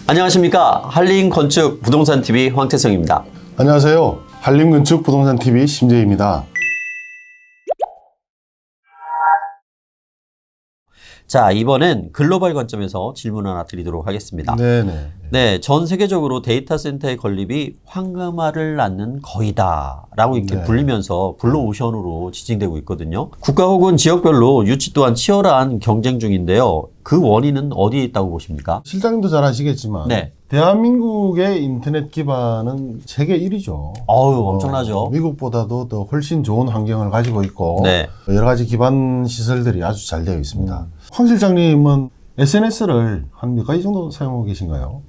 안녕하십니까. 한림건축 부동산TV 황태성입니다. 안녕하세요. 한림건축 부동산TV 심재희입니다. 자, 이번엔 글로벌 관점에서 질문 하나 드리도록 하겠습니다. 네네. 네, 전 세계적으로 데이터 센터의 건립이 황금알을 낳는 거이다라고 이렇게 불리면서 블루오션으로 지칭되고 있거든요. 국가 혹은 지역별로 유치 또한 치열한 경쟁 중인데요. 그 원인은 어디에 있다고 보십니까? 실장님도 잘 아시겠지만 네. 대한민국의 인터넷 기반은 세계 1위죠. 어우, 엄청나죠. 미국보다도 더 훨씬 좋은 환경을 가지고 있고 네. 여러 가지 기반 시설들이 아주 잘 되어 있습니다. 황 실장님은 SNS를 한 몇 가지 정도 사용하고 계신가요?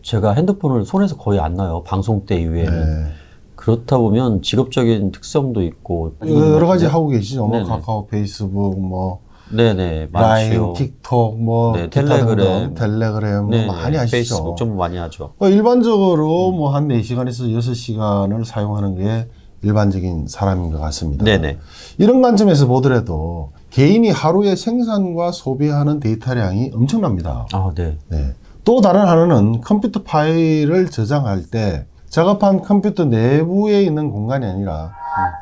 제가 핸드폰을 손에서 거의 안 놔요. 방송 때 이후에는. 네. 그렇다 보면 직업적인 특성도 있고. 여러 가지 하고 계시죠. 뭐 네네. 카카오, 페이스북, 뭐 네네, 라인, 많죠. 틱톡, 뭐 네, 기타 텔레그램. 등등, 텔레그램 뭐 네네, 많이 하시죠. 페이스북 좀 많이 하죠. 일반적으로 뭐 한 4시간에서 6시간을 사용하는 게 일반적인 사람인 것 같습니다. 네네. 이런 관점에서 보더라도 개인이 하루에 생산과 소비하는 데이터량이 엄청납니다. 아, 네. 네. 또 다른 하나는 컴퓨터 파일을 저장할 때 작업한 컴퓨터 내부에 있는 공간이 아니라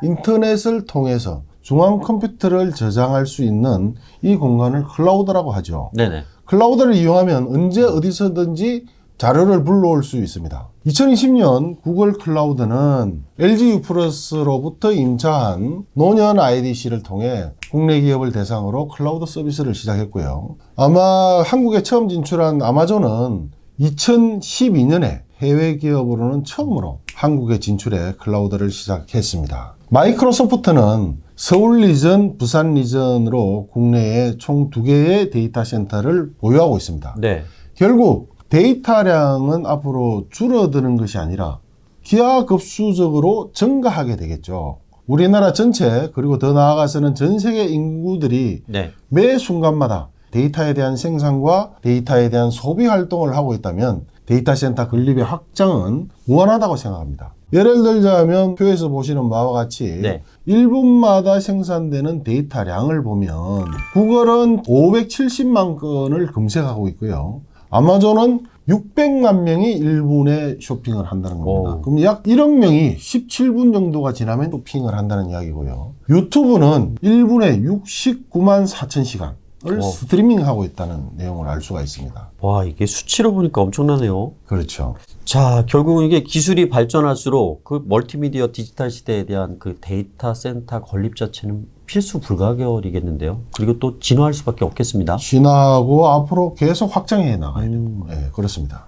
인터넷을 통해서 중앙 컴퓨터를 저장할 수 있는 이 공간을 클라우드라고 하죠. 네네. 클라우드를 이용하면 언제 어디서든지 자료를 불러올 수 있습니다. 2020년 구글 클라우드는 LG U+로부터 임차한 노년 IDC를 통해 국내 기업을 대상으로 클라우드 서비스를 시작했고요. 아마 한국에 처음 진출한 아마존은 2012년에 해외 기업으로는 처음으로 한국에 진출해 클라우드를 시작했습니다. 마이크로소프트는 서울 리전, 부산 리전으로 국내에 총 2개의 데이터 센터를 보유하고 있습니다. 네. 결국 데이터량은 앞으로 줄어드는 것이 아니라 기하급수적으로 증가하게 되겠죠. 우리나라 전체 그리고 더 나아가서는 전 세계 인구들이 네. 매 순간마다 데이터에 대한 생산과 데이터에 대한 소비 활동을 하고 있다면 데이터 센터 건립의 확장은 무한하다고 생각합니다. 예를 들자면 표에서 보시는 바와 같이 네. 1분마다 생산되는 데이터량을 보면 구글은 570만 건을 검색하고 있고요. 아마존은 600만 명이 1분에 쇼핑을 한다는 겁니다. 오. 그럼 약 1억 명이 17분 정도가 지나면 쇼핑을 한다는 이야기고요. 유튜브는 1분에 69만 4천 시간을 스트리밍하고 있다는 내용을 알 수가 있습니다. 와, 이게 수치로 보니까 엄청나네요. 그렇죠. 자, 결국은 이게 기술이 발전할수록 그 멀티미디어 디지털 시대에 대한 그 데이터 센터 건립 자체는 필수 불가결이겠는데요. 그리고 또 진화할 수밖에 없겠습니다. 진화하고 앞으로 계속 확장해 나가야 돼요. 네, 그렇습니다.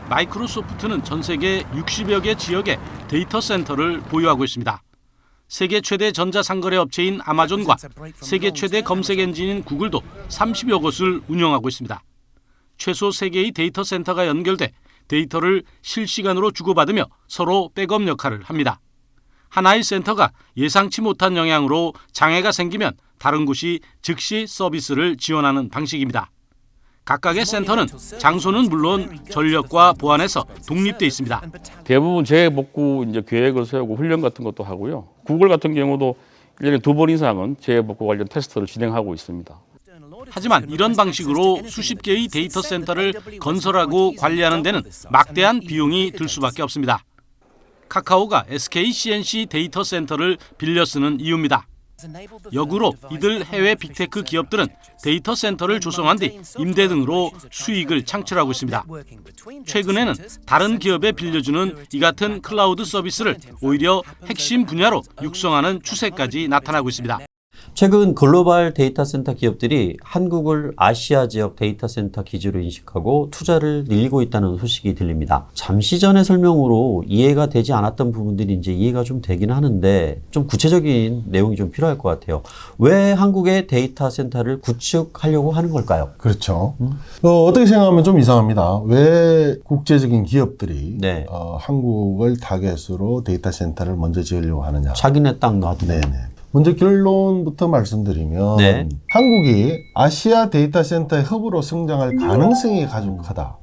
마이크로소프트는 전 세계 60여 개 지역에 데이터 센터를 보유하고 있습니다. 세계 최대 전자상거래 업체인 아마존과 세계 최대 검색 엔진인 구글도 30여 곳을 운영하고 있습니다. 최소 3개의 데이터 센터가 연결돼 데이터를 실시간으로 주고받으며 서로 백업 역할을 합니다. 하나의 센터가 예상치 못한 영향으로 장애가 생기면 다른 곳이 즉시 서비스를 지원하는 방식입니다. 각각의 센터는 장소는 물론 전력과 보안에서 독립돼 있습니다. 대부분 재복구 이제 계획을 세우고 훈련 같은 것도 하고요. 구글 같은 경우도 1년에 2번 이상은 재복구 관련 테스트를 진행하고 있습니다. 하지만 이런 방식으로 수십 개의 데이터 센터를 건설하고 관리하는 데는 막대한 비용이 들 수밖에 없습니다. 카카오가 SK CNC 데이터 센터를 빌려 쓰는 이유입니다. 역으로 이들 해외 빅테크 기업들은 데이터 센터를 조성한 뒤 임대 등으로 수익을 창출하고 있습니다. 최근에는 다른 기업에 빌려주는 이 같은 클라우드 서비스를 오히려 핵심 분야로 육성하는 추세까지 나타나고 있습니다. 최근 글로벌 데이터 센터 기업들이 한국을 아시아 지역 데이터 센터 기지로 인식하고 투자를 늘리고 있다는 소식이 들립니다. 잠시 전의 설명으로 이해가 되지 않았던 부분들이 이제 이해가 좀 되긴 하는데 좀 구체적인 내용이 좀 필요할 것 같아요. 왜 한국의 데이터 센터를 구축하려고 하는 걸까요? 그렇죠. 어떻게 생각하면 좀 이상합니다. 왜 국제적인 기업들이 네. 한국을 타겟으로 데이터 센터를 먼저 지으려고 하느냐. 자기네 땅 놔두고. 네네. 먼저 결론부터 말씀드리면 네. 한국이 아시아 데이터 센터의 허브로 성장할 가능성이 가장 크다.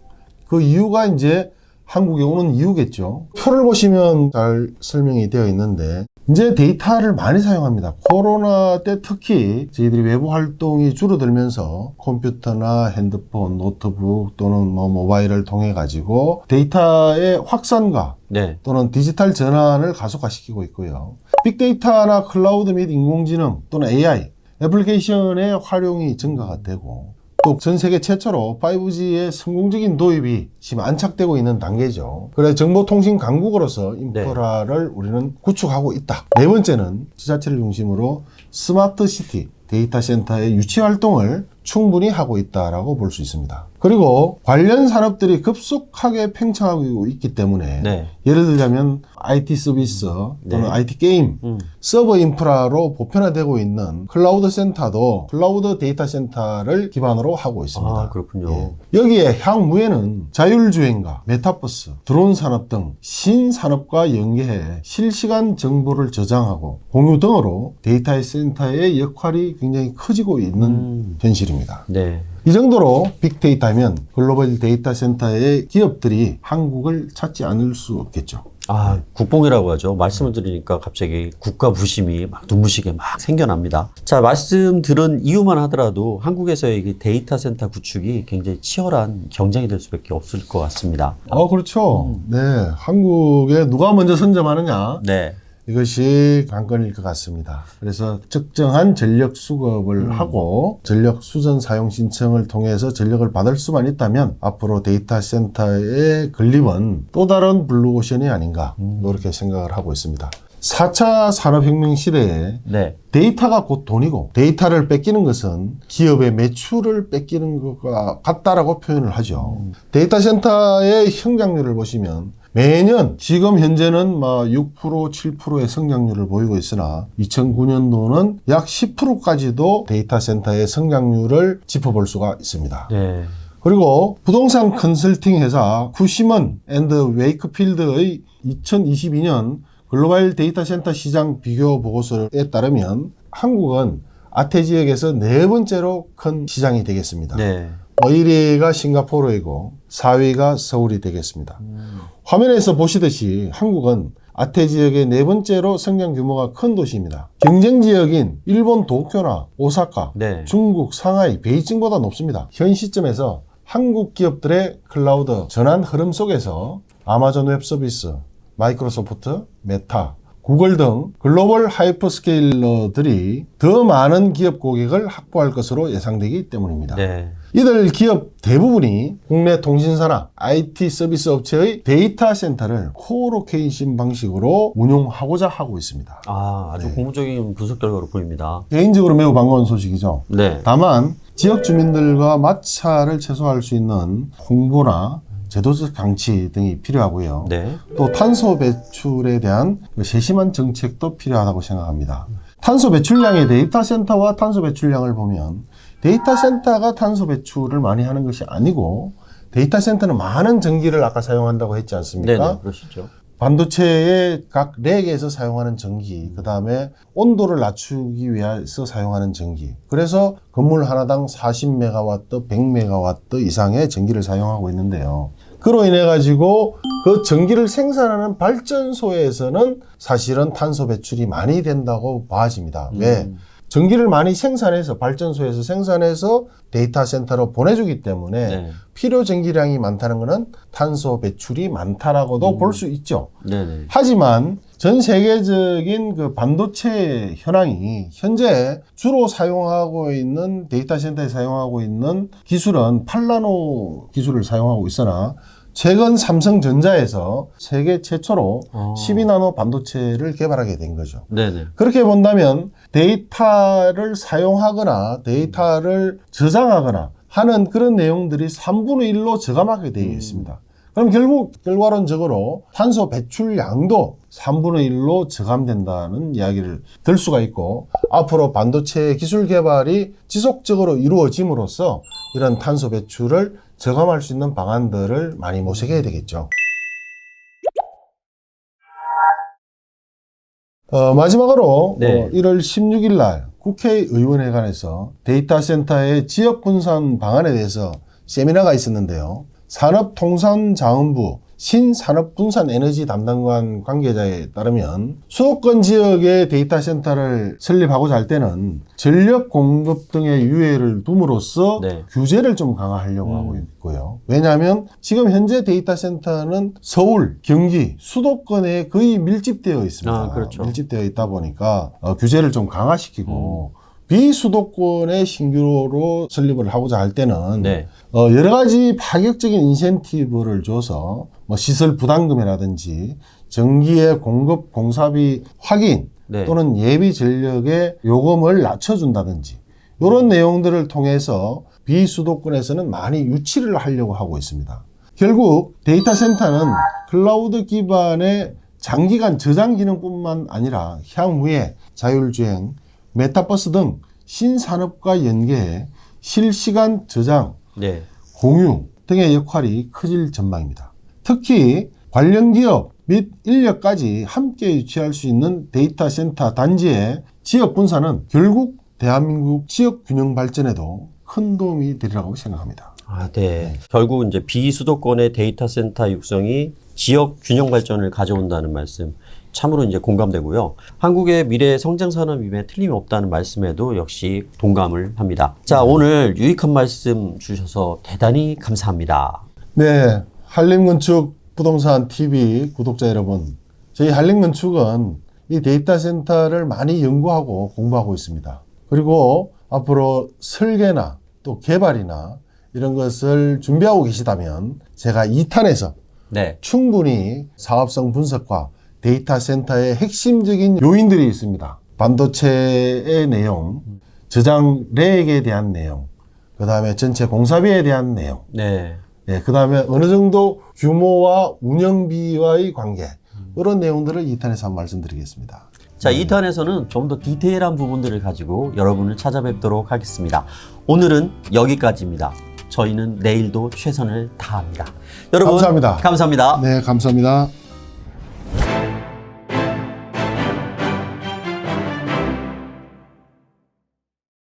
그 이유가 이제 한국에 오는 이유겠죠. 표를 보시면 잘 설명이 되어 있는데 이제 데이터를 많이 사용합니다. 코로나 때 특히 저희들이 외부 활동이 줄어들면서 컴퓨터나 핸드폰, 노트북 또는 뭐 모바일을 통해 가지고 데이터의 확산과 네. 또는 디지털 전환을 가속화시키고 있고요. 빅데이터나 클라우드 및 인공지능 또는 AI 애플리케이션의 활용이 증가가 되고 또 전 세계 최초로 5G의 성공적인 도입이 지금 안착되고 있는 단계죠. 그래서 정보통신 강국으로서 인프라를 우리는 구축하고 있다. 네 번째는 지자체를 중심으로 스마트 시티 데이터 센터의 유치 활동을 충분히 하고 있다라고 볼 수 있습니다. 그리고 관련 산업들이 급속하게 팽창하고 있기 때문에 네. 예를 들자면 IT 서비스 또는 네. IT 게임, 서버 인프라로 보편화되고 있는 클라우드 센터도 클라우드 데이터 센터를 기반으로 하고 있습니다. 아, 그렇군요. 예. 여기에 향후에는 자율주행과 메타버스, 드론 산업 등 신산업과 연계해 실시간 정보를 저장하고 공유 등으로 데이터 센터의 역할이 굉장히 커지고 있는 현실입니다. 네. 이 정도로 빅데이터면 글로벌 데이터 센터의 기업들이 한국을 찾지 않을 수 없겠죠. 아, 국뽕이라고 하죠. 말씀을 드리니까 갑자기 국가 부심이 막 눈부시게 막 생겨납니다. 자, 말씀 들은 이유만 하더라도 한국에서의 이 데이터 센터 구축이 굉장히 치열한 경쟁이 될 수밖에 없을 것 같습니다. 그렇죠. 네. 한국에 누가 먼저 선점하느냐. 네. 이것이 관건일 것 같습니다. 그래서 적정한 전력 수급을 하고 전력 수전 사용 신청을 통해서 전력을 받을 수만 있다면 앞으로 데이터 센터의 건립은 또 다른 블루오션이 아닌가 이렇게 생각을 하고 있습니다. 4차 산업혁명 시대에 네. 데이터가 곧 돈이고 데이터를 뺏기는 것은 기업의 매출을 뺏기는 것과 같다라고 표현을 하죠. 데이터 센터의 성장률을 보시면 매년 지금 현재는 6%, 7%의 성장률을 보이고 있으나 2009년도는 약 10%까지도 데이터 센터의 성장률을 짚어볼 수가 있습니다. 네. 그리고 부동산 컨설팅 회사 쿠시먼 앤드 웨이크필드의 2022년 글로벌 데이터 센터 시장 비교 보고서에 따르면 한국은 아태 지역에서 네 번째로 큰 시장이 되겠습니다. 네. 1위가 싱가포르이고 4위가 서울이 되겠습니다. 화면에서 보시듯이 한국은 아태 지역의 네 번째로 성장 규모가 큰 도시입니다. 경쟁 지역인 일본 도쿄나 오사카, 네. 중국 상하이, 베이징보다 높습니다. 현 시점에서 한국 기업들의 클라우드 전환 흐름 속에서 아마존 웹 서비스, 마이크로소프트, 메타, 구글 등 글로벌 하이퍼스케일러들이 더 많은 기업 고객을 확보할 것으로 예상되기 때문입니다. 네. 이들 기업 대부분이 국내 통신사나 IT 서비스 업체의 데이터 센터를 코로케이션 방식으로 운용하고자 하고 있습니다. 아, 아주 네. 공부적인 분석 결과로 보입니다. 개인적으로 매우 반가운 소식이죠. 네. 다만 지역 주민들과 마찰을 최소화할 수 있는 홍보나 제도적 장치 등이 필요하고요. 네. 또 탄소 배출에 대한 세심한 정책도 필요하다고 생각합니다. 탄소 배출량의 데이터 센터와 탄소 배출량을 보면 데이터 센터가 탄소 배출을 많이 하는 것이 아니고 데이터 센터는 많은 전기를 아까 사용한다고 했지 않습니까? 네, 그러시죠. 반도체의 각 렉에서 사용하는 전기, 그 다음에 온도를 낮추기 위해서 사용하는 전기. 그래서 건물 하나당 40메가와트, 100메가와트 이상의 전기를 사용하고 있는데요. 그로 인해 가지고 그 전기를 생산하는 발전소에서는 사실은 탄소 배출이 많이 된다고 봐집니다. 왜? 전기를 많이 생산해서 발전소에서 생산해서 데이터 센터로 보내주기 때문에 네. 필요 전기량이 많다는 것은 탄소 배출이 많다라고도 볼 수 있죠. 네네. 하지만 전 세계적인 그 반도체 현황이 현재 주로 사용하고 있는 데이터 센터에 사용하고 있는 기술은 8나노 기술을 사용하고 있으나 최근 삼성전자에서 세계 최초로 12나노 반도체를 개발하게 된 거죠. 네네. 그렇게 본다면 데이터를 사용하거나 데이터를 저장하거나 하는 그런 내용들이 3분의 1로 저감하게 되어 있습니다. 그럼 결국 결과론적으로 탄소 배출량도 3분의 1로 저감된다는 이야기를 들 수가 있고 앞으로 반도체 기술 개발이 지속적으로 이루어짐으로써 이런 탄소 배출을 저감할 수 있는 방안들을 많이 모색해야 되겠죠. 마지막으로 네. 1월 16일 날 국회의원회관에서 데이터 센터의 지역 분산 방안에 대해서 세미나가 있었는데요. 산업통상자원부 신산업분산에너지 담당관 관계자에 따르면 수도권 지역에 데이터 센터를 설립하고자 할 때는 전력 공급 등의 유예를 둠으로써 네. 규제를 좀 강화하려고 하고 있고요. 왜냐하면 지금 현재 데이터 센터는 서울, 경기, 수도권에 거의 밀집되어 있습니다. 아, 그렇죠. 밀집되어 있다 보니까 규제를 좀 강화시키고 비수도권의 신규로 설립을 하고자 할 때는 네. 여러 가지 파격적인 인센티브를 줘서 뭐 시설 부담금이라든지 전기의 공급 공사비 확인 네. 또는 예비 전력의 요금을 낮춰준다든지 이런 내용들을 통해서 비수도권에서는 많이 유치를 하려고 하고 있습니다. 결국 데이터 센터는 클라우드 기반의 장기간 저장 기능뿐만 아니라 향후에 자율주행, 메타버스 등 신산업과 연계해 실시간 저장, 네. 공유 등의 역할이 커질 전망입니다. 특히 관련 기업 및 인력까지 함께 유치할 수 있는 데이터 센터 단지의 지역 분산은 결국 대한민국 지역 균형 발전에도 큰 도움이 되리라고 생각합니다. 아, 네. 결국 이제 비수도권의 데이터 센터 육성이 지역 균형 발전을 가져온다는 말씀 참으로 이제 공감되고요. 한국의 미래 성장 산업임에 틀림없다는 말씀에도 역시 동감을 합니다. 자, 오늘 유익한 말씀 주셔서 대단히 감사합니다. 네, 한림건축 부동산 TV 구독자 여러분, 저희 한림건축은 이 데이터 센터를 많이 연구하고 공부하고 있습니다. 그리고 앞으로 설계나 또 개발이나 이런 것을 준비하고 계시다면 제가 2탄에서 네. 충분히 사업성 분석과 데이터 센터의 핵심적인 요인들이 있습니다. 반도체의 내용, 저장 렉에 대한 내용, 그 다음에 전체 공사비에 대한 내용, 네. 예, 그 다음에 어느 정도 규모와 운영비와의 관계, 이런 내용들을 2탄에서 한번 말씀드리겠습니다. 자, 2탄에서는 좀 더 디테일한 부분들을 가지고 여러분을 찾아뵙도록 하겠습니다. 오늘은 여기까지입니다. 저희는 내일도 최선을 다합니다. 여러분, 감사합니다. 감사합니다. 네, 감사합니다.